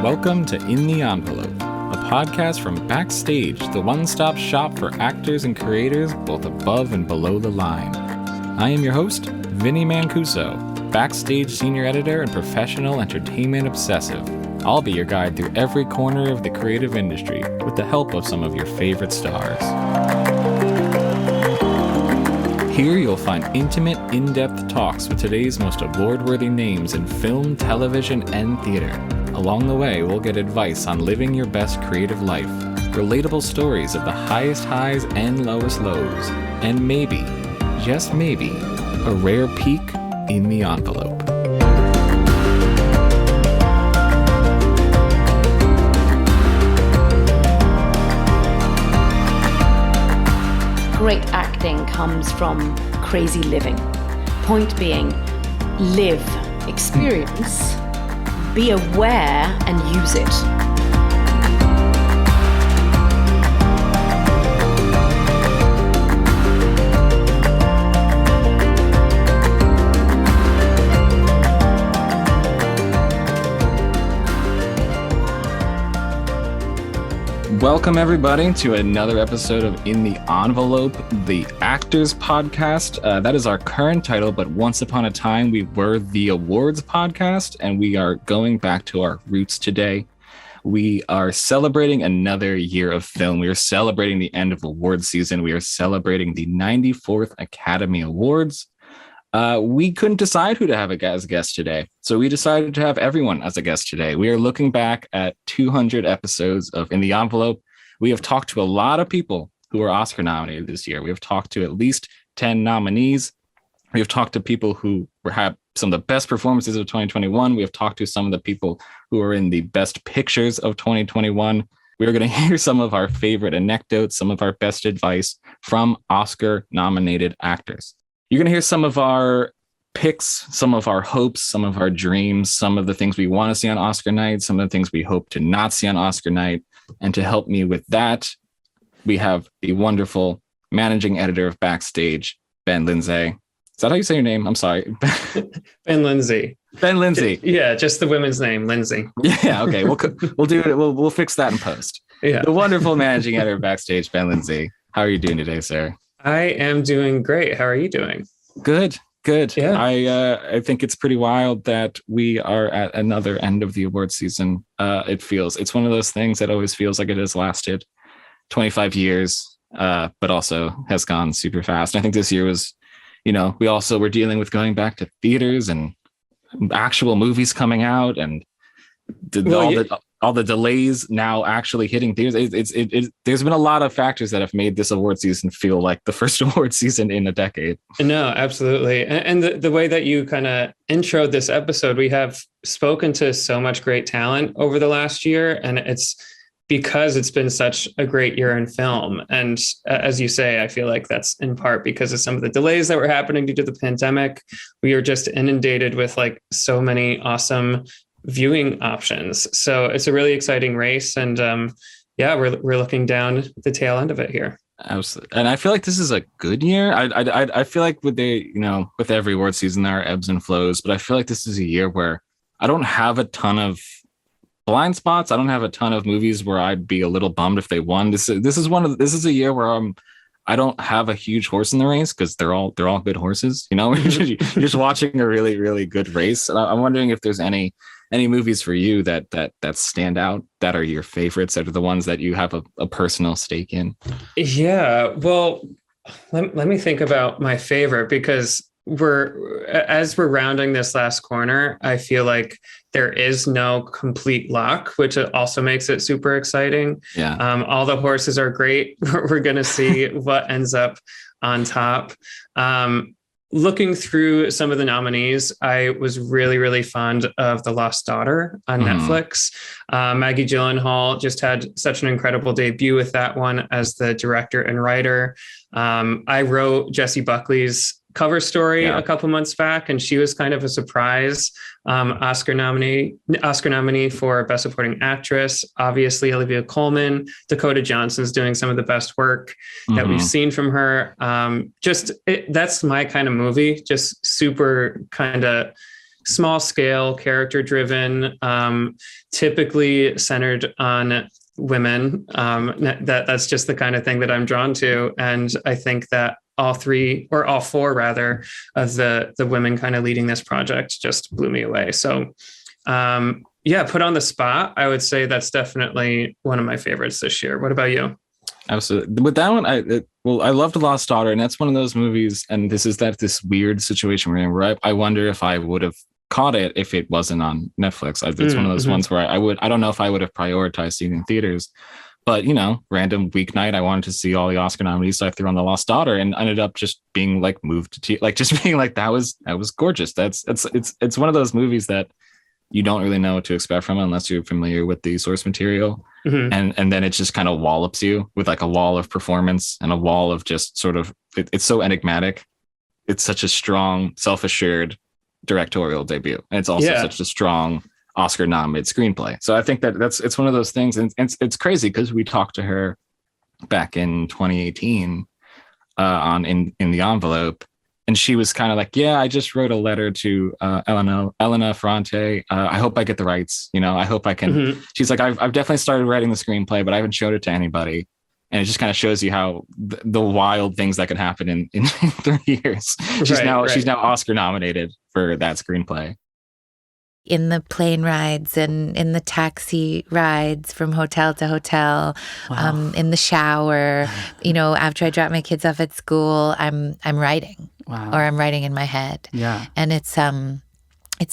Welcome to In the Envelope, a podcast from Backstage, the one-stop shop for actors and creators both above and below the line. I am your host, Vinnie Mancuso, Backstage senior editor and professional entertainment obsessive. I'll be your guide through every corner of the creative industry with the help of some of your favorite stars. Here you'll find intimate, in-depth talks with today's most award-worthy names in film, television, and theater. Along the way, we'll get advice on living your best creative life, relatable stories of the highest highs and lowest lows, and maybe, just maybe, a rare peek in the envelope. Great acting comes from crazy living. Point being, live, experience, be aware, and use it. Welcome, everybody, to another episode of In the Envelope, the Actors Podcast. That is our current title, but once upon a time, we were the Awards Podcast, and we are going back to our roots today. We are celebrating another year of film. We are celebrating the end of award season. We are celebrating the 94th Academy Awards. We couldn't decide who to have as a guest today, so we decided to have everyone as a guest today. We are looking back at 200 episodes of In the Envelope. We have talked to a lot of people who are Oscar nominated this year. We have talked to at least 10 nominees. We have talked to people who had some of the best performances of 2021. We have talked to some of the people who are in the best pictures of 2021. We are going to hear some of our favorite anecdotes, some of our best advice from Oscar nominated actors. You're going to hear some of our picks, some of our hopes, some of our dreams, some of the things we want to see on Oscar night, some of the things we hope to not see on Oscar night. And to help me with that, we have the wonderful managing editor of Backstage, Ben Lindsay. Is that how you say your name? I'm sorry. Ben Lindsay. Ben Lindsay. Yeah, just the women's name, Lindsay. Yeah, okay. We'll do it. We'll fix that in post. Yeah. The wonderful managing editor of Backstage, Ben Lindsay. How are you doing today, sir? I am doing great. How are you doing? Good. Yeah. I think it's pretty wild that we are at another end of the award season. It's one of those things that always feels like it has lasted 25 years, but also has gone super fast. And I think this year was, we also were dealing with going back to theaters and actual movies coming out and all the delays now actually hitting theaters. There's been a lot of factors that have made this award season feel like the first award season in a decade. No, absolutely. And the way that you kind of introed this episode, we have spoken to so much great talent over the last year, and it's because it's been such a great year in film. And as you say, I feel like that's in part because of some of the delays that were happening due to the pandemic. We are just inundated with like so many awesome viewing options. So it's a really exciting race. And we're looking down the tail end of it here. Absolutely. And I feel like this is a good year. I feel like with every award season, there are ebbs and flows, but I feel like this is a year where I don't have a ton of blind spots. I don't have a ton of movies where I'd be a little bummed if they won. This is a year where I don't have a huge horse in the race because they're all good horses. You're just watching a really, really good race. And I'm wondering if there's any movies for you that stand out, that are your favorites, that are the ones that you have a personal stake in. Yeah, well, let me think about my favorite, because as we're rounding this last corner, I feel like there is no complete lock, which also makes it super exciting. Yeah. All the horses are great. We're going to see what ends up on top. Looking through some of the nominees, I was really, really fond of The Lost Daughter on Netflix. Maggie Gyllenhaal just had such an incredible debut with that one as the director and writer. I wrote Jessie Buckley's cover story a couple months back, and she was kind of a surprise Oscar nominee for Best Supporting Actress. Obviously, Olivia Colman, Dakota Johnson's doing some of the best work that we've seen from her. That's my kind of movie, just super kind of small scale, character driven, typically centered on women. That's just the kind of thing that I'm drawn to. And I think that all four rather, of the women kind of leading this project just blew me away. So put on the spot, I would say that's definitely one of my favorites this year. What about you? Absolutely. With that one, I loved Lost Daughter, and that's one of those movies. And this weird situation where I wonder if I would have caught it if it wasn't on Netflix. It's one of those ones where I don't know if I would have prioritized seeing in theaters, but random weeknight, I wanted to see all the Oscar nominees, so I threw on the Lost Daughter and ended up just being like moved to just being like that was gorgeous. It's one of those movies that you don't really know what to expect from it unless you're familiar with the source material. And then it just kind of wallops you with like a wall of performance and a wall of just sort of, it's so enigmatic. It's such a strong, self-assured directorial debut. And it's also such a strong Oscar nominated screenplay. So I think that it's one of those things. And it's crazy because we talked to her back in 2018 in the Envelope. And she was kind of like, yeah, I just wrote a letter to Elena Ferrante. I hope I get the rights. I hope I can. She's like, I've definitely started writing the screenplay, but I haven't showed it to anybody. And it just kind of shows you how the wild things that can happen in 3 years. She's now Oscar nominated for that screenplay. In the plane rides and in the taxi rides from hotel to hotel, in the shower, after I drop my kids off at school, I'm writing. Wow. Or I'm writing in my head. Yeah. And it's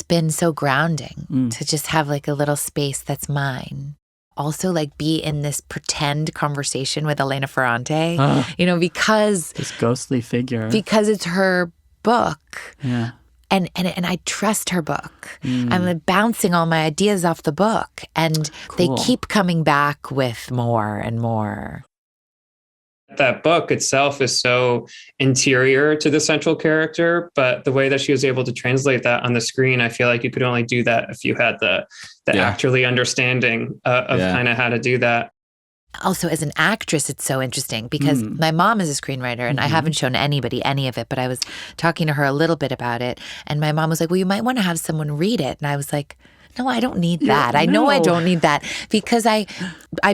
been so grounding to just have like a little space that's mine. Also like be in this pretend conversation with Elena Ferrante, because this ghostly figure. Because it's her book. Yeah. And I trust her book. I'm like bouncing all my ideas off the book, and they keep coming back with more and more. That book itself is so interior to the central character, but the way that she was able to translate that on the screen, I feel like you could only do that if you had the actorly understanding of kind of how to do that. Also, as an actress, it's so interesting because my mom is a screenwriter, and I haven't shown anybody any of it, but I was talking to her a little bit about it, and my mom was like, well, you might want to have someone read it. And I was like, no, I don't need that. I know I don't need that because I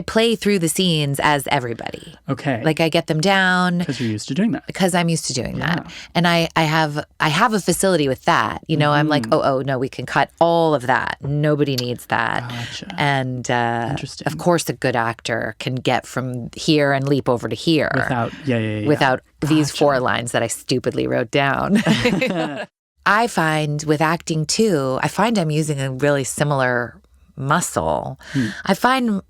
play through the scenes as everybody. Okay. Like I get them down. Because you're used to doing that. Because I'm used to doing that. And I have a facility with that. I'm like, oh, no, we can cut all of that. Nobody needs that. Gotcha. And Interesting. Of course a good actor can get from here and leap over to here. Without these 4 lines that I stupidly wrote down. I find with acting too, I'm using a really similar muscle. I find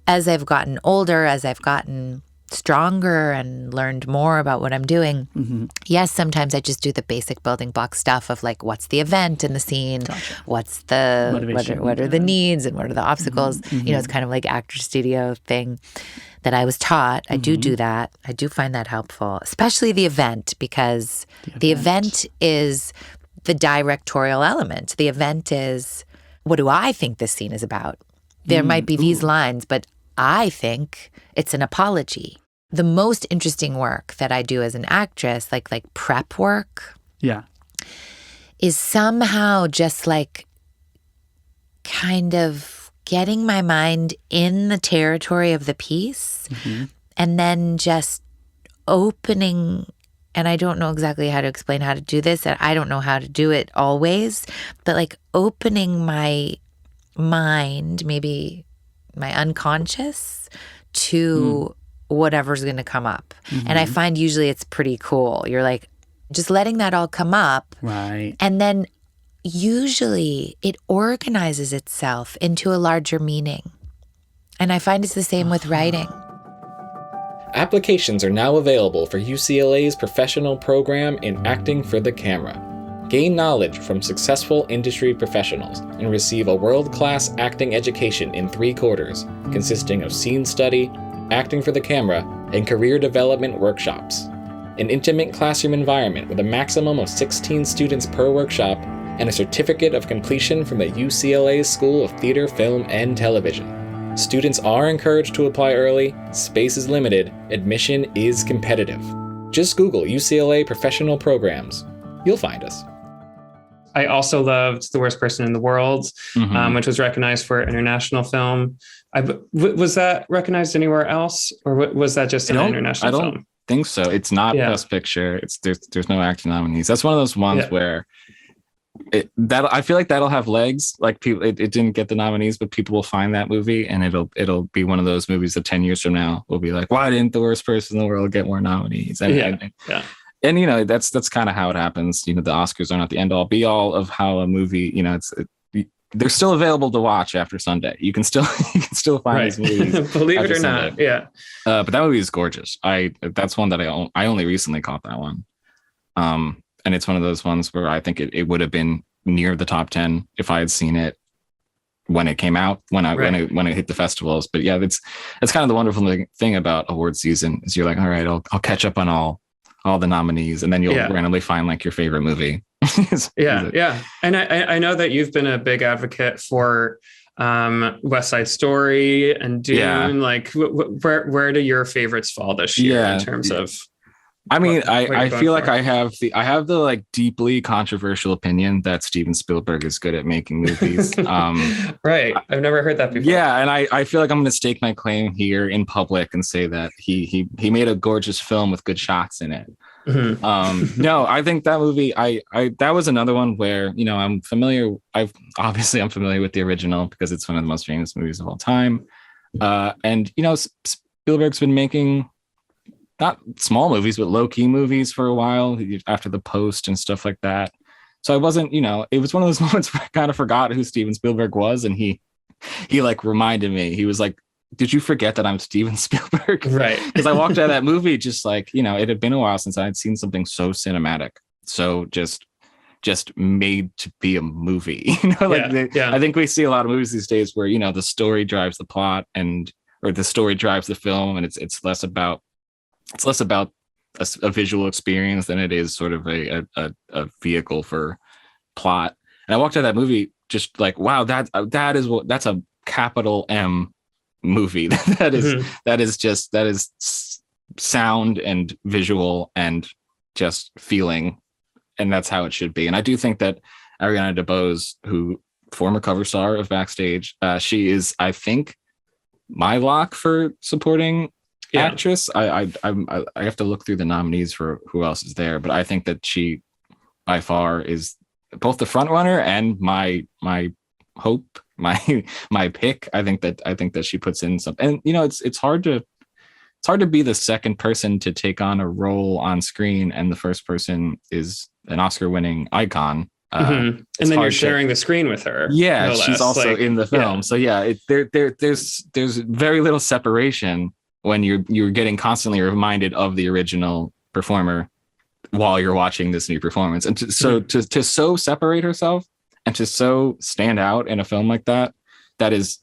as I've gotten older, as I've gotten stronger and learned more about what I'm doing, yes, sometimes I just do the basic building block stuff of like, what's the event in the scene? Gotcha. What's the, what are the needs and what are the obstacles? It's kind of like actor studio thing that I was taught. I do that. I do find that helpful, especially the event, because the event is the directorial element. The event is, what do I think this scene is about? There might be these lines, but I think it's an apology. The most interesting work that I do as an actress, like prep work, is somehow just like kind of getting my mind in the territory of the piece and then just opening, and I don't know exactly how to explain how to do this, and I don't know how to do it always, but like opening my mind, maybe my unconscious, to whatever's going to come up. And I find usually it's pretty cool. You're like just letting that all come up. Right. And then usually it organizes itself into a larger meaning. And I find it's the same with writing. Applications are now available for UCLA's professional program in acting for the camera. Gain knowledge from successful industry professionals and receive a world-class acting education in 3 quarters, consisting of scene study, acting for the camera, and career development workshops. An intimate classroom environment with a maximum of 16 students per workshop, and a certificate of completion from the UCLA School of Theater, Film, and Television. Students are encouraged to apply early, space is limited, admission is competitive. Just Google UCLA professional programs. You'll find us. I also loved The Worst Person in the World, which was recognized for international film. Was that recognized anywhere else, or was that just an international film? I don't think so. It's not Best Picture. There's no acting nominees. That's one of those ones where I feel like that'll have legs. Like people, it didn't get the nominees, but people will find that movie, and it'll be one of those movies that 10 years from now will be like, why didn't The Worst Person in the World get more nominees? And you know, that's kind of how it happens. You know, the Oscars are not the end all be all of how a movie, you know, they're still available to watch after Sunday. You can still find these movies. Believe it or not. Yeah. But that movie is gorgeous. That's one that I only recently caught that one. And it's one of those ones where I think it would have been near the top 10 if I had seen it when it came out, when it hit the festivals. But yeah, that's kind of the wonderful thing about award season is you're like, all right, I'll catch up on all the nominees, and then you'll randomly find like your favorite movie. Yeah. And I know that you've been a big advocate for West Side Story and Dune. Yeah. Like where do your favorites fall this year in terms of? I mean, I feel like I have the like deeply controversial opinion that Steven Spielberg is good at making movies. Right. I've never heard that before. Yeah. And I feel like I'm going to stake my claim here in public and say that he made a gorgeous film with good shots in it. Mm-hmm. No, I think that movie, that was another one where, you know, I'm familiar with the original because it's one of the most famous movies of all time. And, you know, Spielberg's been making not small movies, but low-key movies for a while after The Post and stuff like that. So I wasn't, you know, it was one of those moments where I kind of forgot who Steven Spielberg was. And he like reminded me, he was like, did you forget that I'm Steven Spielberg? Right. Because I walked out of that movie just like, you know, it had been a while since I had seen something so cinematic. So just made to be a movie, you know, like I think we see a lot of movies these days where, you know, the story drives the plot or the story drives the film. And it's less about a visual experience than it is sort of a vehicle for plot. And I walked out of that movie just like, wow, that's a capital M movie. that is sound and visual and just feeling. And that's how it should be. And I do think that Ariana DeBose, who former cover star of Backstage, she is, I think, my lock for supporting actress. I have to look through the nominees for who else is there, but I think that she by far is both the front runner and my hope, my pick. I think that she puts in some, and you know, it's hard to be the second person to take on a role on screen, and the first person is an Oscar-winning icon. And then you're sharing the screen with her. Yeah, no she's also in the film. So yeah, there's very little separation when you're getting constantly reminded of the original performer while you're watching this new performance. And to so separate herself and to so stand out in a film like that is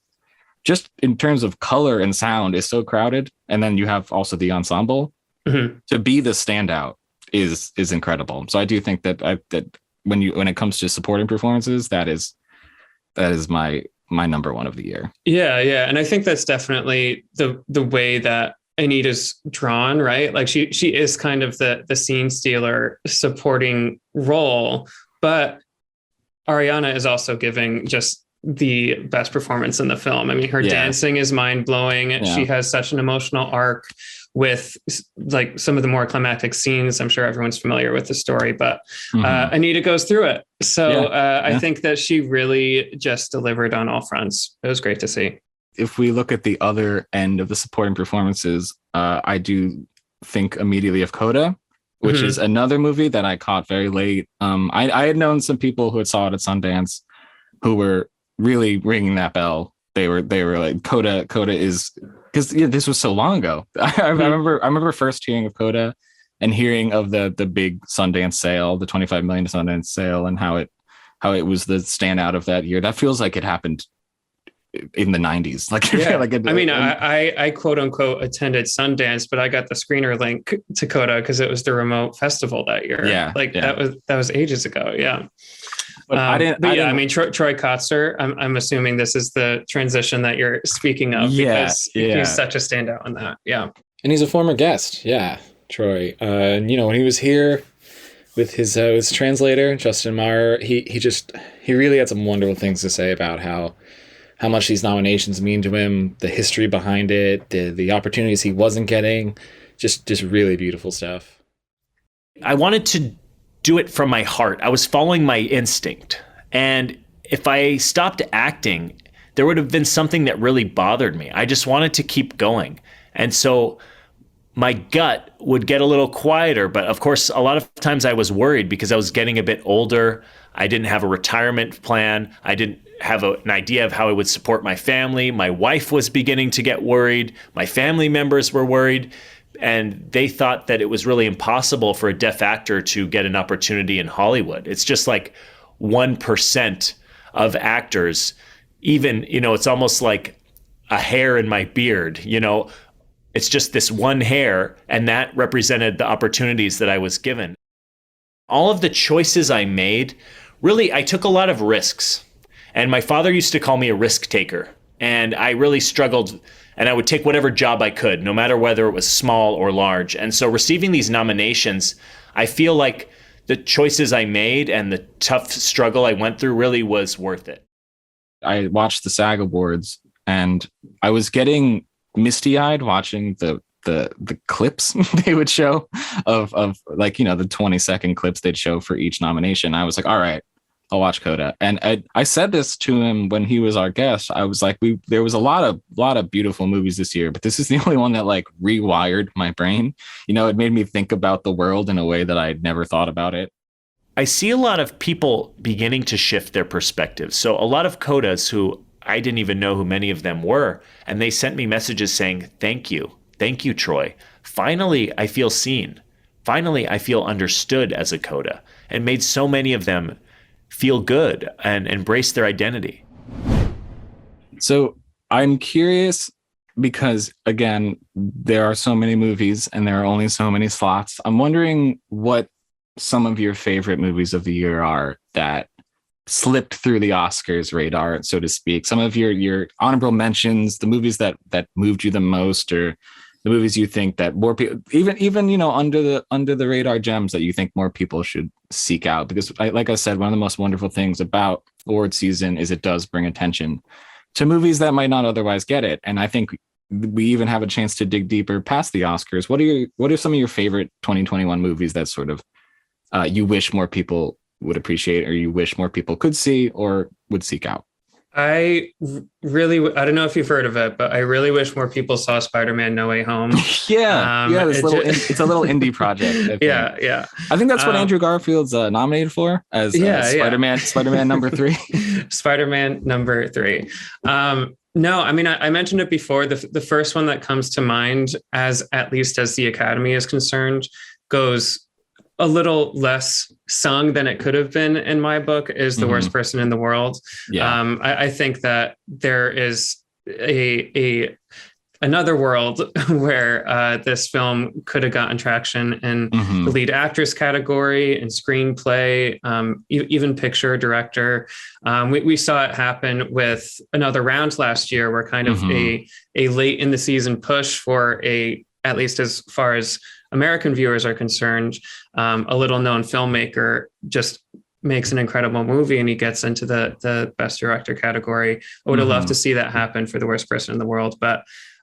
just in terms of color and sound is so crowded. And then you have also the ensemble to be the standout is incredible. So I do think that when it comes to supporting performances, that is my number one of the year. Yeah. And I think that's definitely the way that Anita's drawn, right? Like she is kind of the scene stealer supporting role, but Ariana is also giving just the best performance in the film. I mean, her dancing is mind blowing. Yeah. She has such an emotional arc with like some of the more climactic scenes. I'm sure everyone's familiar with the story, but Anita goes through it. So I think that she really just delivered on all fronts. It was great to see. If we look at the other end of the supporting performances, I do think immediately of Coda, which is another movie that I caught very late. I had known some people who had saw it at Sundance who were really ringing that bell. They were like, Coda is, because this was so long ago. I remember first hearing of Coda and hearing of the big Sundance sale, the 25 million Sundance sale, and how it was the standout of that year. That feels like it happened in the 90s. I quote unquote attended Sundance, but I got the screener link to Coda because it was the remote festival that year. That was ages ago. Yeah. But I mean, Troy Kotsur, I'm assuming this is the transition that you're speaking of, because he's such a standout on that. Yeah. And he's a former guest. Yeah. Troy. And when he was here with his translator, Justin Marr. He really had some wonderful things to say about how much these nominations mean to him, the history behind it, the opportunities he wasn't getting, just really beautiful stuff. I wanted to do it from my heart. I was following my instinct. And if I stopped acting, there would have been something that really bothered me. I just wanted to keep going. And so my gut would get a little quieter. But of course, a lot of times I was worried because I was getting a bit older. I didn't have a retirement plan. I didn't have an idea of how I would support my family. My wife was beginning to get worried. My family members were worried. And they thought that it was really impossible for a deaf actor to get an opportunity in Hollywood. It's just like 1% of actors, even, it's almost like a hair in my beard, it's just this one hair, and that represented the opportunities that I was given. All of the choices I made, really, I took a lot of risks. And my father used to call me a risk taker. And I really struggled, and I would take whatever job I could, no matter whether it was small or large. And so receiving these nominations, I feel like the choices I made and the tough struggle I went through really was worth it. I watched the SAG Awards, and I was getting misty-eyed watching the clips they would show of like, the 20-second clips they'd show for each nomination. I was like, all right, I'll watch Coda. And I said this to him when he was our guest. I was like, there was a lot of beautiful movies this year, but this is the only one that like rewired my brain. It made me think about the world in a way that I'd never thought about it. I see a lot of people beginning to shift their perspectives. So a lot of Codas who I didn't even know who many of them were, and they sent me messages saying, thank you, Troy. Finally, I feel seen. Finally, I feel understood as a Coda, and made so many of them feel good and embrace their identity. So I'm curious because, again, there are so many movies and there are only so many slots. I'm wondering what some of your favorite movies of the year are that slipped through the Oscars radar, so to speak. Some of your honorable mentions, the movies that moved you the most, or the movies you think that more people, even under the radar gems that you think more people should seek out. Because like I said, one of the most wonderful things about award season is it does bring attention to movies that might not otherwise get it. And I think we even have a chance to dig deeper past the Oscars. What are some of your favorite 2021 movies that sort of you wish more people would appreciate, or you wish more people could see or would seek out? I don't know if you've heard of it, but I really wish more people saw Spider-Man No Way Home. It's a little indie project. Yeah. I think that's what Andrew Garfield's nominated for as Spider-Man number 3. Spider-Man number 3. No, I mean, I mentioned it before. The first one that comes to mind, at least as the Academy is concerned, goes a little less sung than it could have been in my book, is The Worst Person in the World. Yeah. I think that there is another world where this film could have gotten traction in the lead actress category, and screenplay, even picture, director. We saw it happen with Another Round last year, where kind of a late in the season push for at least as far as American viewers are concerned, a little known filmmaker just makes an incredible movie and he gets into the best director category. I would have loved to see that happen for The Worst Person in the World. But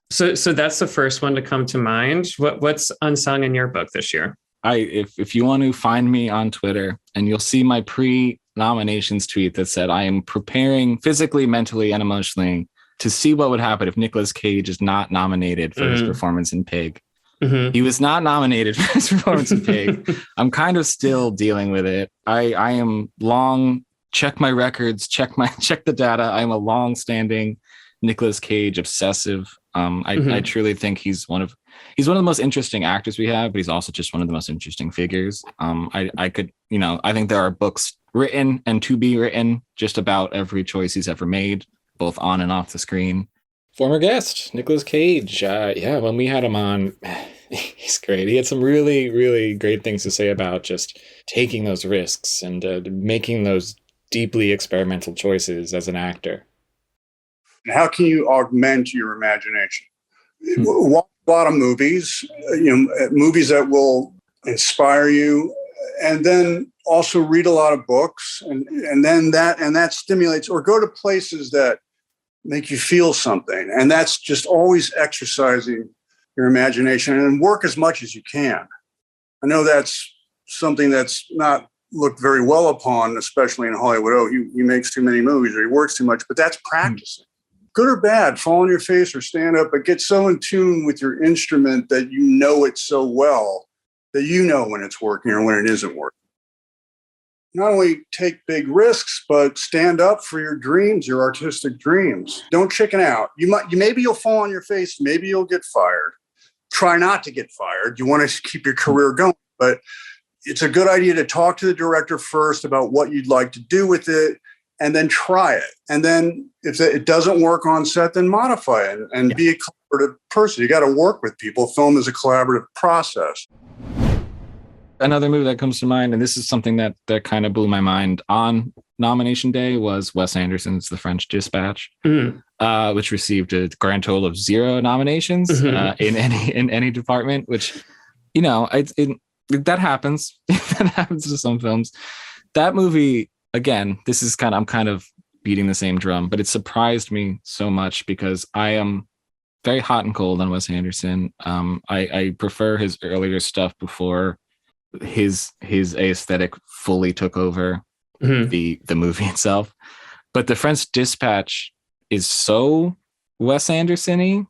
so that's the first one to come to mind. What's unsung in your book this year? If you want to find me on Twitter, and you'll see my pre-nominations tweet that said, I am preparing physically, mentally, and emotionally to see what would happen if Nicolas Cage is not nominated for his performance in Pig. He was not nominated for his performance in Pig. I'm kind of still dealing with it. I am long, check my records, check the data. I'm a long-standing Nicolas Cage obsessive. I truly think he's one of the most interesting actors we have, but he's also just one of the most interesting figures. I think there are books written and to be written just about every choice he's ever made, both on and off the screen. Former guest, Nicolas Cage. When we had him on, he's great. He had some really, really great things to say about just taking those risks and making those deeply experimental choices as an actor. How can you augment your imagination? Watch a lot of movies, movies that will inspire you and then also read a lot of books, and then that stimulates, or go to places that make you feel something. And that's just always exercising your imagination, and work as much as you can. I know that's something that's not looked very well upon, especially in Hollywood. Oh, he makes too many movies, or he works too much, but that's practicing. Good or bad, fall on your face or stand up, but get so in tune with your instrument that you know it so well that you know when it's working or when it isn't working. Not only take big risks, but stand up for your dreams, your artistic dreams. Don't chicken out. Maybe you'll fall on your face. Maybe you'll get fired. Try not to get fired. You want to keep your career going, but it's a good idea to talk to the director first about what you'd like to do with it, and then try it. And then if it doesn't work on set, then modify it and be a collaborative person. You got to work with people. Film is a collaborative process. Another movie that comes to mind, and this is something that kind of blew my mind on nomination day, was Wes Anderson's The French Dispatch, which received a grand total of 0 nominations in any department. Which, you know, that happens. That happens to some films. That movie, again, I'm kind of beating the same drum, but it surprised me so much because I am very hot and cold on Wes Anderson. I prefer his earlier stuff before his aesthetic fully took over the movie itself. But The French Dispatch is so Wes Anderson-y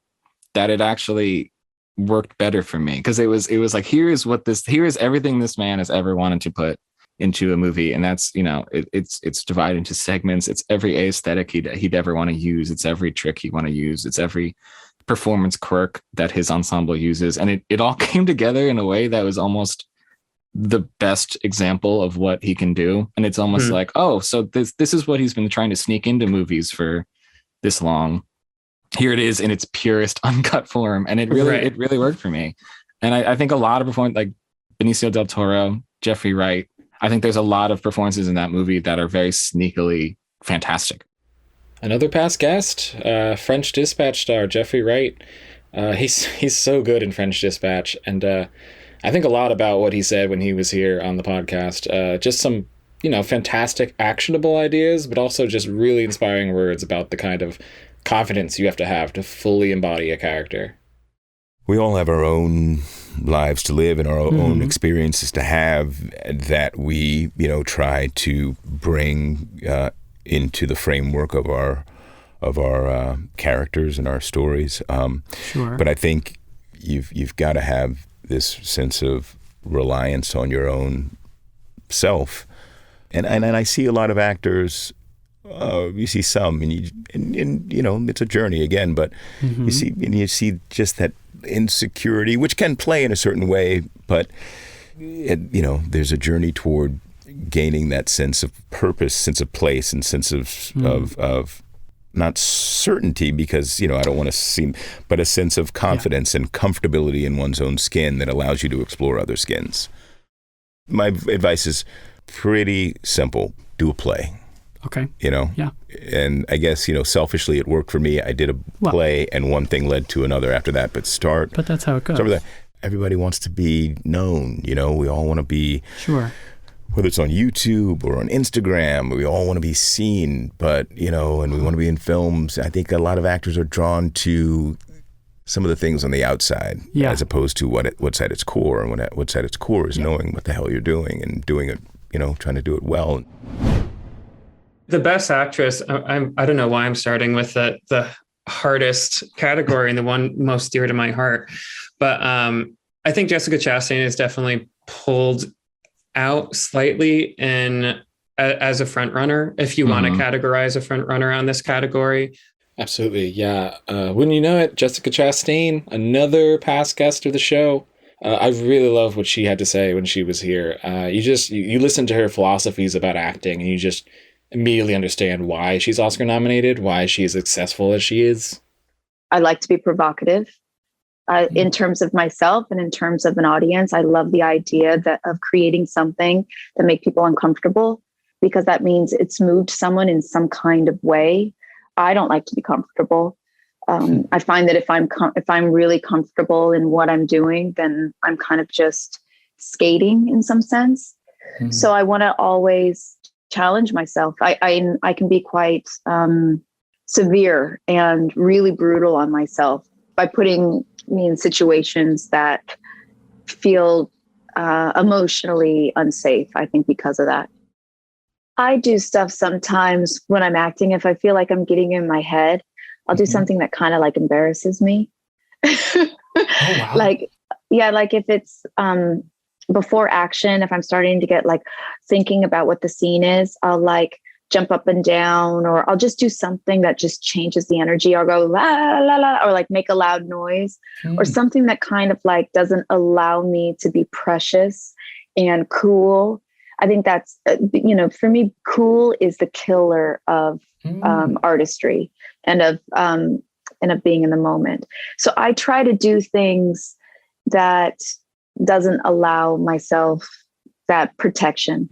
that it actually worked better for me, because it was like, here is everything this man has ever wanted to put into a movie, and that's, you know, it's divided into segments. It's every aesthetic he'd ever want to use. It's every trick he'd want to use. It's every performance quirk that his ensemble uses, and it all came together in a way that was almost the best example of what he can do. And it's almost like, oh, so this is what he's been trying to sneak into movies for this long. Here it is in its purest uncut form, and it really worked for me. And I think a lot of performance, like Benicio del Toro, Jeffrey Wright, I think there's a lot of performances in that movie that are very sneakily fantastic. Another past guest, French Dispatch star Jeffrey Wright. He's so good in French Dispatch, and I think a lot about what he said when he was here on the podcast. Just some, you know, fantastic, actionable ideas, but also just really inspiring words about the kind of confidence you have to fully embody a character. We all have our own lives to live and our own experiences to have that we, you know, try to bring into the framework of our characters and our stories. Sure. But I think you've got to have this sense of reliance on your own self, and I see a lot of actors. You see some, and you know, it's a journey again, but you see just that insecurity, which can play in a certain way, but you know, there's a journey toward gaining that sense of purpose, sense of place, and sense of not certainty, because, you know, I don't want to seem, but a sense of confidence and comfortability in one's own skin that allows you to explore other skins. My advice is pretty simple: do a play. Okay. You know? Yeah. And I guess, you know, selfishly it worked for me. I did a play, and one thing led to another after that. But that's how it goes. Start with that. Everybody wants to be known, you know? We all want to be... Sure. Whether it's on YouTube or on Instagram, we all want to be seen, but, you know, and we want to be in films. I think a lot of actors are drawn to some of the things on the outside, as opposed to what's at its core. And what's at its core is knowing what the hell you're doing and doing it, you know, trying to do it well. The best actress, I don't know why I'm starting with the hardest category and the one most dear to my heart, but I think Jessica Chastain is definitely pulled out slightly as a front runner, if you want to categorize a front runner on this category. Absolutely, yeah. Wouldn't you know it, Jessica Chastain, another past guest of the show. I really love what she had to say when she was here. You listen to her philosophies about acting, and you just immediately understand why she's Oscar nominated, why she is successful as she is. I like to be provocative. In terms of myself and in terms of an audience, I love the idea of creating something that make people uncomfortable, because that means it's moved someone in some kind of way. I don't like to be comfortable. I find that if I'm really comfortable in what I'm doing, then I'm kind of just skating in some sense. So I want to always challenge myself. I can be quite severe and really brutal on myself by putting me in situations that feel emotionally unsafe, I think, because of that. I do stuff sometimes when I'm acting. If I feel like I'm getting in my head, I'll do something that kind of like embarrasses me. Oh, wow. Like if it's before action, if I'm starting to get like thinking about what the scene is, I'll like jump up and down, or I'll just do something that just changes the energy, or go la la la, or like make a loud noise, or something that kind of like doesn't allow me to be precious and cool. I think that's, for me, cool is the killer of artistry and of being in the moment. So I try to do things that doesn't allow myself that protection.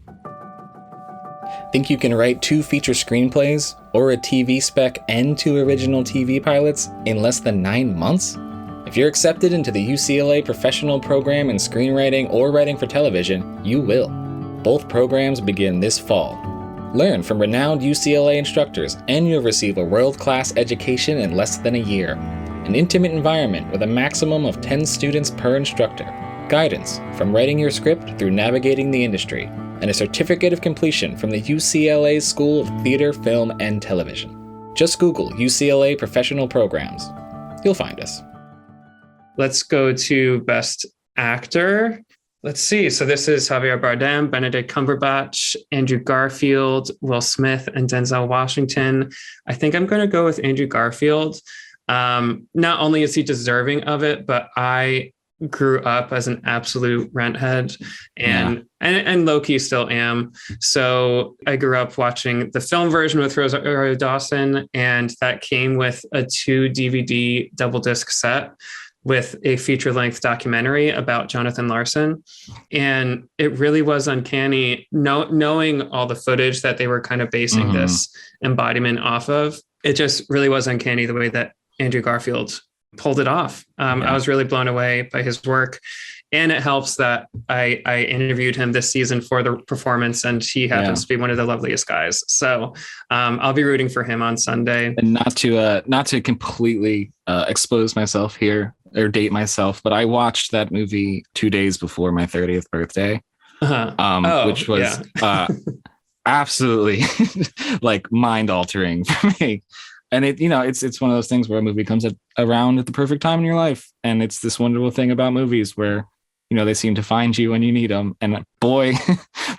Think you can write 2 feature screenplays or a TV spec and 2 original TV pilots in less than 9 months? If you're accepted into the UCLA professional program in screenwriting or writing for television, you will. Both programs begin this fall. Learn from renowned UCLA instructors, and you'll receive a world-class education in less than a year. An intimate environment with a maximum of 10 students per instructor. Guidance from writing your script through navigating the industry. And a certificate of completion from the UCLA School of Theater, Film, and Television. Just Google UCLA Professional Programs. You'll find us. Let's go to Best Actor. Let's see. So this is Javier Bardem, Benedict Cumberbatch, Andrew Garfield, Will Smith, and Denzel Washington. I think I'm going to go with Andrew Garfield. Not only is he deserving of it, but I grew up as an absolute Renthead, and low-key still am. So I grew up watching the film version with Rosario Dawson, and that came with a 2 DVD double disc set with a feature-length documentary about Jonathan Larson. And it really was uncanny knowing all the footage that they were kind of basing this embodiment off of. It just really was uncanny the way that Andrew Garfield pulled it off. I was really blown away by his work. And it helps that I interviewed him this season for the performance, and he happens to be one of the loveliest guys. So I'll be rooting for him on Sunday. And not to completely expose myself here or date myself, but I watched that movie 2 days before my 30th birthday, which was absolutely like mind altering for me. And it's one of those things where a movie comes around at the perfect time in your life. And it's this wonderful thing about movies where, they seem to find you when you need them. And boy,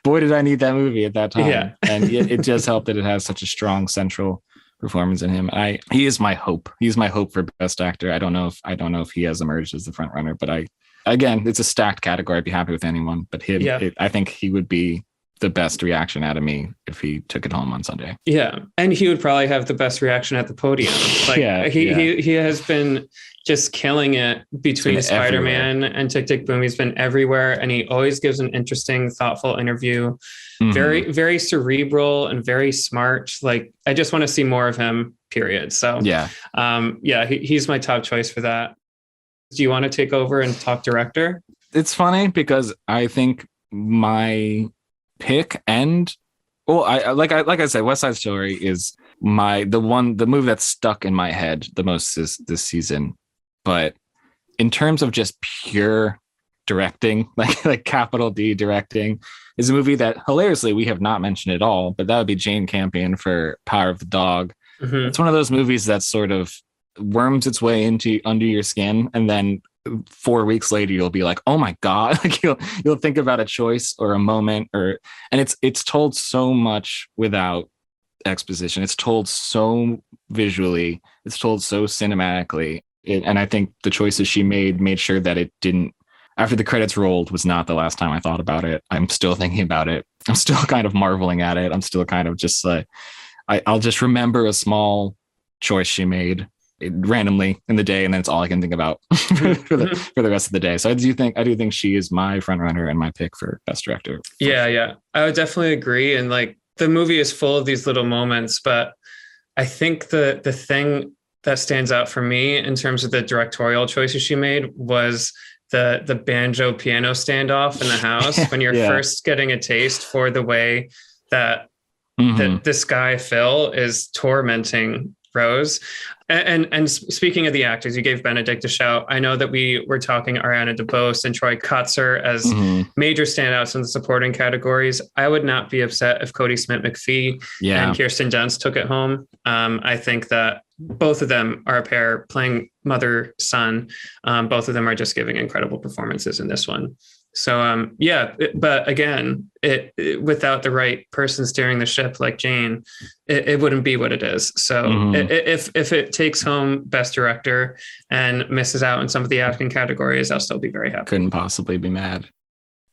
did I need that movie at that time. Yeah. And it does help that it has such a strong central performance in him. He is my hope. He's my hope for Best Actor. I don't know if he has emerged as the front runner, but again, it's a stacked category. I'd be happy with anyone, but him, I think he would be the best reaction out of me if he took it home on Sunday. Yeah. And he would probably have the best reaction at the podium. Like he has been just killing it between Spider-Man and Tick, Tick, Boom. He's been everywhere, and he always gives an interesting, thoughtful interview. Very, very cerebral and very smart. Like, I just want to see more of him, period. So he's my top choice for that. Do you want to take over and talk director? It's funny because I think my pick like I said, West Side Story is the movie that's stuck in my head the most this season. But in terms of just pure directing, like capital D directing, is a movie that hilariously we have not mentioned at all, but that would be Jane Campion for Power of the Dog. It's one of those movies that sort of worms its way under your skin, and then 4 weeks later you'll be like, oh my god, like you'll think about a choice or a moment, and it's told so much without exposition. It's told so visually, it's told so cinematically, and I think the choices she made sure that it didn't, after the credits rolled, was not the last time I thought about it. I'm still thinking about it. I'm still kind of marveling at it. I'm still kind of just like, I'll just remember a small choice she made randomly in the day, and then it's all I can think about for the rest of the day. So I do think she is my front runner and my pick for Best Director. Yeah, I would definitely agree. And like, the movie is full of these little moments, but I think the thing that stands out for me in terms of the directorial choices she made was the banjo piano standoff in the house when you're first getting a taste for the way that this guy Phil is tormenting Rose. And speaking of the actors, you gave Benedict a shout. I know that we were talking Ariana DeBose and Troy Kotzer as major standouts in the supporting categories. I would not be upset if Cody Smith-McPhee and Kirsten Dunst took it home. I think that both of them are a pair playing mother-son. Both of them are just giving incredible performances in this one. So, but again, without the right person steering the ship like Jane, it wouldn't be what it is. So if it takes home Best Director and misses out in some of the acting categories, I'll still be very happy. Couldn't possibly be mad.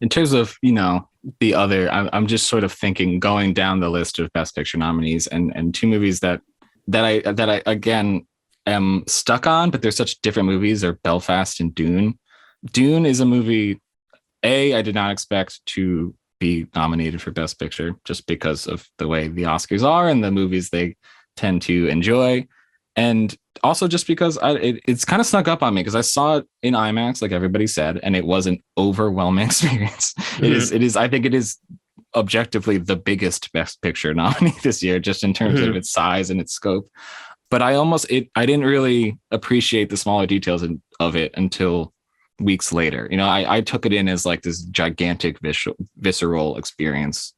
In terms of, the other, I'm just sort of thinking, going down the list of Best Picture nominees and two movies that I again am stuck on, but they're such different movies, are Belfast and Dune. Dune is a movie I did not expect to be nominated for Best Picture just because of the way the Oscars are and the movies they tend to enjoy. And also just because it's kind of snuck up on me because I saw it in IMAX, like everybody said, and it was an overwhelming experience. I think it is objectively the biggest Best Picture nominee this year, just in terms of its size and its scope. But I didn't really appreciate the smaller details of it until weeks later. I took it in as like this gigantic visceral experience,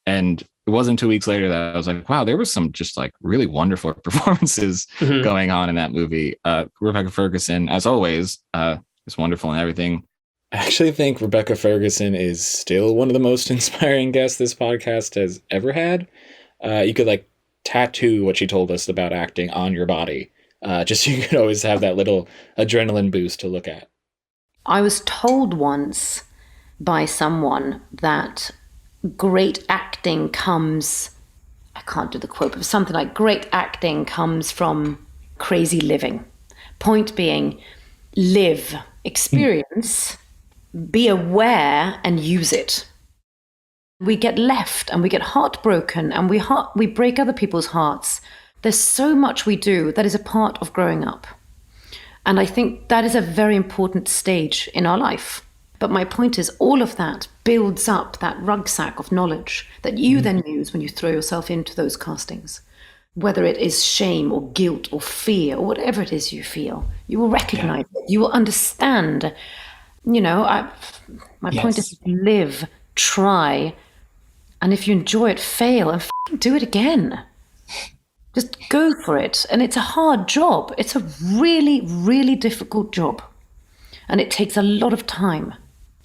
and it wasn't 2 weeks later that I was like, wow, there was some just like really wonderful performances going on in that movie. Rebecca Ferguson, as always, is wonderful in everything. I actually think Rebecca Ferguson is still one of the most inspiring guests this podcast has ever had. You could like tattoo what she told us about acting on your body, just so you could always have that little adrenaline boost to look at. I was told once by someone that great acting comes, I can't do the quote, but something like great acting comes from crazy living. Point being, live, experience, be aware and use it. We get left and we get heartbroken and we break other people's hearts. There's so much we do that is a part of growing up. And I think that is a very important stage in our life. But my point is, all of that builds up that rucksack of knowledge that you then use when you throw yourself into those castings. Whether it is shame or guilt or fear or whatever it is you feel, you will recognize it. You will understand. My point is, live, try, and if you enjoy it, fail and do it again. Just go for it. And it's a hard job. It's a really, really difficult job. And it takes a lot of time.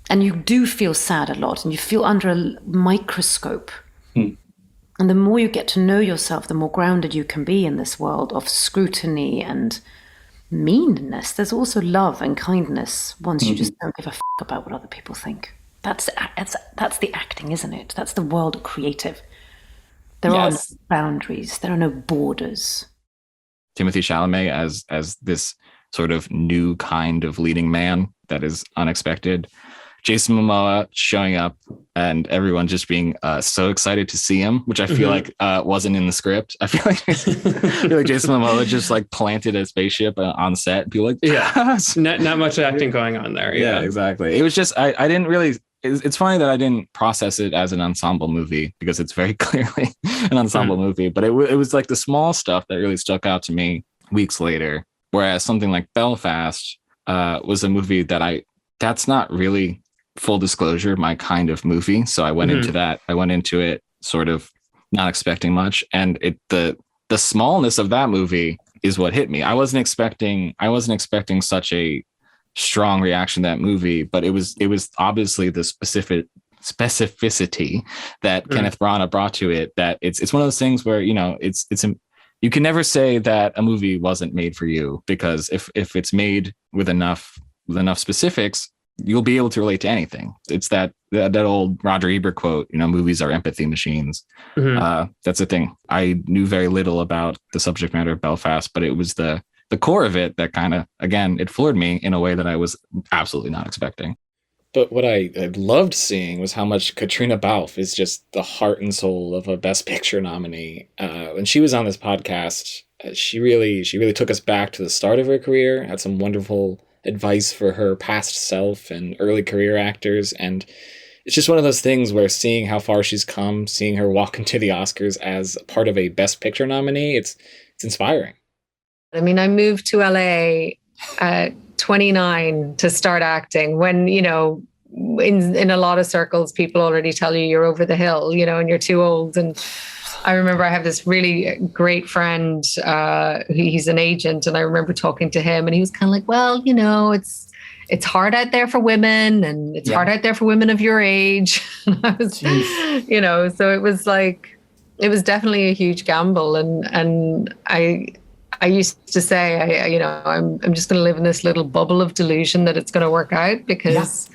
And you do feel sad a lot and you feel under a microscope. And the more you get to know yourself, the more grounded you can be in this world of scrutiny and meanness. There's also love and kindness once you just don't give a about what other people think. That's the acting, isn't it? That's the world of creative. There are no boundaries. There are no borders. Timothée Chalamet as this sort of new kind of leading man that is unexpected. Jason Momoa showing up and everyone just being so excited to see him, which I feel like wasn't in the script. I feel like Jason Momoa just like planted a spaceship on set and people like, not much acting going on there. Yeah, exactly. It was just, I didn't really, it's funny that I didn't process it as an ensemble movie because it's very clearly an ensemble movie, but it was like the small stuff that really stuck out to me weeks later. Whereas something like Belfast was a movie that's not really, full disclosure, my kind of movie. So I went into that. I went into it sort of not expecting much. And the smallness of that movie is what hit me. I wasn't expecting such a strong reaction to that movie, but it was obviously the specificity that Kenneth Branagh brought to it, that it's one of those things where, you can never say that a movie wasn't made for you, because if it's made with enough specifics, you'll be able to relate to anything. It's that old Roger Ebert quote, movies are empathy machines. That's the thing. I knew very little about the subject matter of Belfast, but it was the core of it that kind of, again, it floored me in a way that I was absolutely not expecting. But what I loved seeing was how much Katrina Balfe is just the heart and soul of a Best Picture nominee. When she was on this podcast, she really took us back to the start of her career, had some wonderful advice for her past self and early career actors. And it's just one of those things where seeing how far she's come, seeing her walk into the Oscars as part of a Best Picture nominee, it's inspiring. I mean, I moved to LA at 29 to start acting when, you know, in a lot of circles, people already tell you you're over the hill, you know, and you're too old. And I remember I have this really great friend, he's an agent, and I remember talking to him and he was kind of like, well, you know, it's hard out there for women, and it's hard out there for women of your age. I was, you know, so it was definitely a huge gamble. And I used to say, you know, I'm just going to live in this little bubble of delusion that it's going to work out, because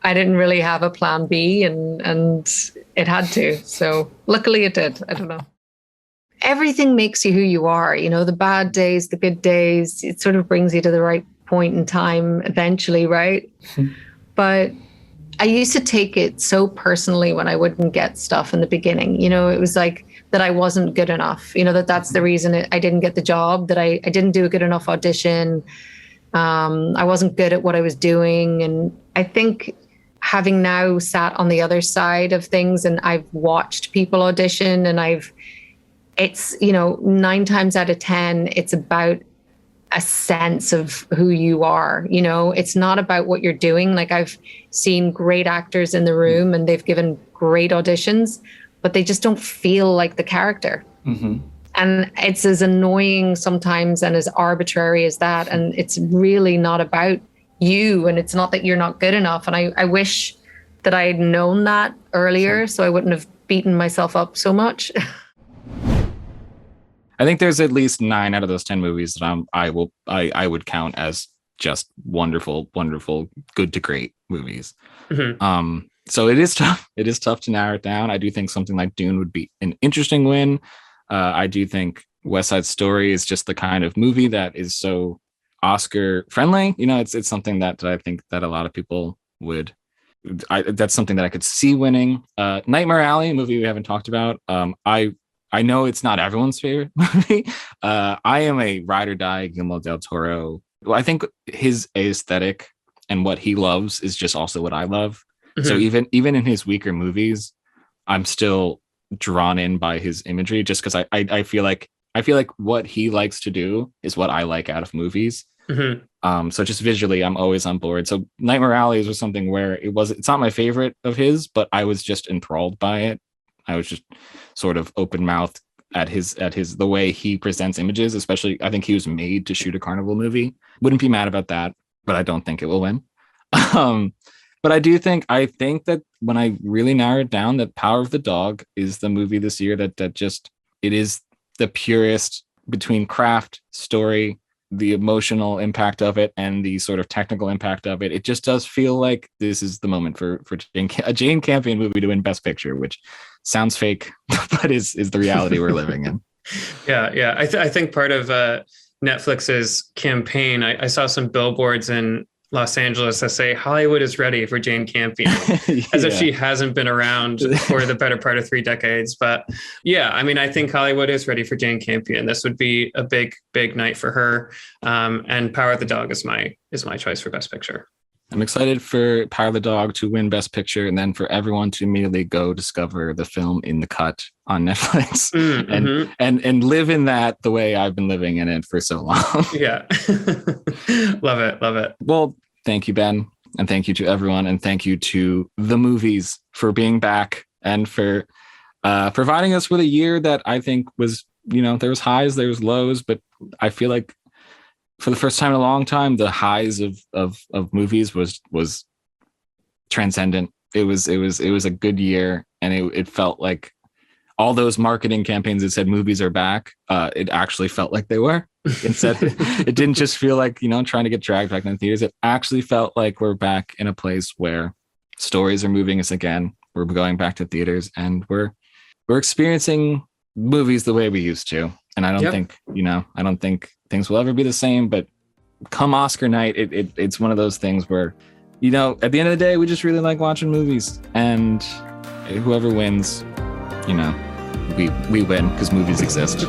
I didn't really have a plan B, and it had to. So luckily it did. I don't know. Everything makes you who you are, you know, the bad days, the good days, it sort of brings you to the right point in time eventually, right? But I used to take it so personally when I wouldn't get stuff in the beginning. You know, it was like that I wasn't good enough, you know, that's the reason I didn't get the job, that I didn't do a good enough audition. I wasn't good at what I was doing. And I think having now sat on the other side of things and I've watched people audition, and it's, you know, 9 times out of 10, it's about a sense of who you are. You know, it's not about what you're doing. Like, I've seen great actors in the room and they've given great auditions, but they just don't feel like the character. Mm-hmm. And it's as annoying sometimes and as arbitrary as that. And it's really not about you, and it's not that you're not good enough. And I wish that I had known that earlier, so I wouldn't have beaten myself up so much. I think there's at least 9 out of those 10 movies that I would count as just wonderful, good to great movies. Mm-hmm. So it is tough. It is tough to narrow it down. I do think something like Dune would be an interesting win. I do think West Side Story is just the kind of movie that is so Oscar friendly. You know, it's something that I think that a lot of people would. That's something that I could see winning. Nightmare Alley, a movie we haven't talked about. I know it's not everyone's favorite movie. I am a ride or die Guillermo del Toro. Well, I think his aesthetic and what he loves is just also what I love. Mm-hmm. So even in his weaker movies, I'm still drawn in by his imagery, just because I feel like what he likes to do is what I like out of movies. Mm-hmm. So just visually, I'm always on board. So Nightmare Alley was something where it's not my favorite of his, but I was just enthralled by it. I was just sort of open mouthed at the way he presents images, especially I think he was made to shoot a carnival movie. Wouldn't be mad about that, but I don't think it will win. But I think that when I really narrow it down, that Power of the Dog is the movie this year that just, it is the purest between craft, story, the emotional impact of it, and the sort of technical impact of it. It just does feel like this is the moment for a Jane Campion movie to win Best Picture, which sounds fake, but is the reality we're living in. Yeah. I think part of Netflix's campaign, I saw some billboards in Los Angeles that say Hollywood is ready for Jane Campion, as if she hasn't been around for the better part of 3 decades. But yeah, I mean, I think Hollywood is ready for Jane Campion. This would be a big night for her. And Power of the Dog is my choice for Best Picture. I'm excited for Power of the Dog to win Best Picture, and then for everyone to immediately go discover the film In the Cut on Netflix and live in that the way I've been living in it for so long. Yeah. Love it. Well, thank you, Ben. And thank you to everyone. And thank you to the movies for being back and for providing us with a year that I think was, you know, there was highs, there was lows, but I feel like for the first time in a long time, the highs of movies was transcendent. It was a good year, and it felt like all those marketing campaigns that said movies are back. It actually felt like they were. Instead, it didn't just feel like, you know, trying to get dragged back in the theaters. It actually felt like we're back in a place where stories are moving us again. We're going back to theaters, and we're experiencing movies the way we used to. And I don't think things will ever be the same, but come Oscar night, it's one of those things where, you know, at the end of the day, we just really like watching movies, and whoever wins, you know, we win because movies exist.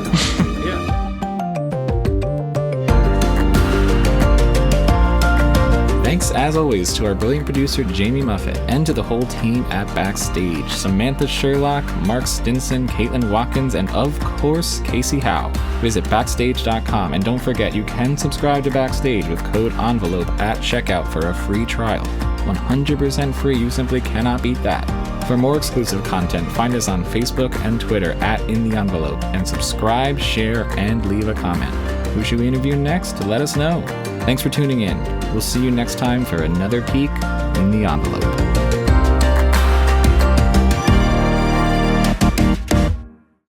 as always, to our brilliant producer, Jamie Muffett, and to the whole team at Backstage, Samantha Sherlock, Mark Stinson, Caitlin Watkins, and of course, Casey Howe. Visit Backstage.com, and don't forget you can subscribe to Backstage with code ENVELOPE at checkout for a free trial. 100% free, you simply cannot beat that. For more exclusive content, find us on Facebook and Twitter at In the Envelope, and subscribe, share, and leave a comment. Who should we interview next? Let us know. Thanks for tuning in. We'll see you next time for another peek in the envelope.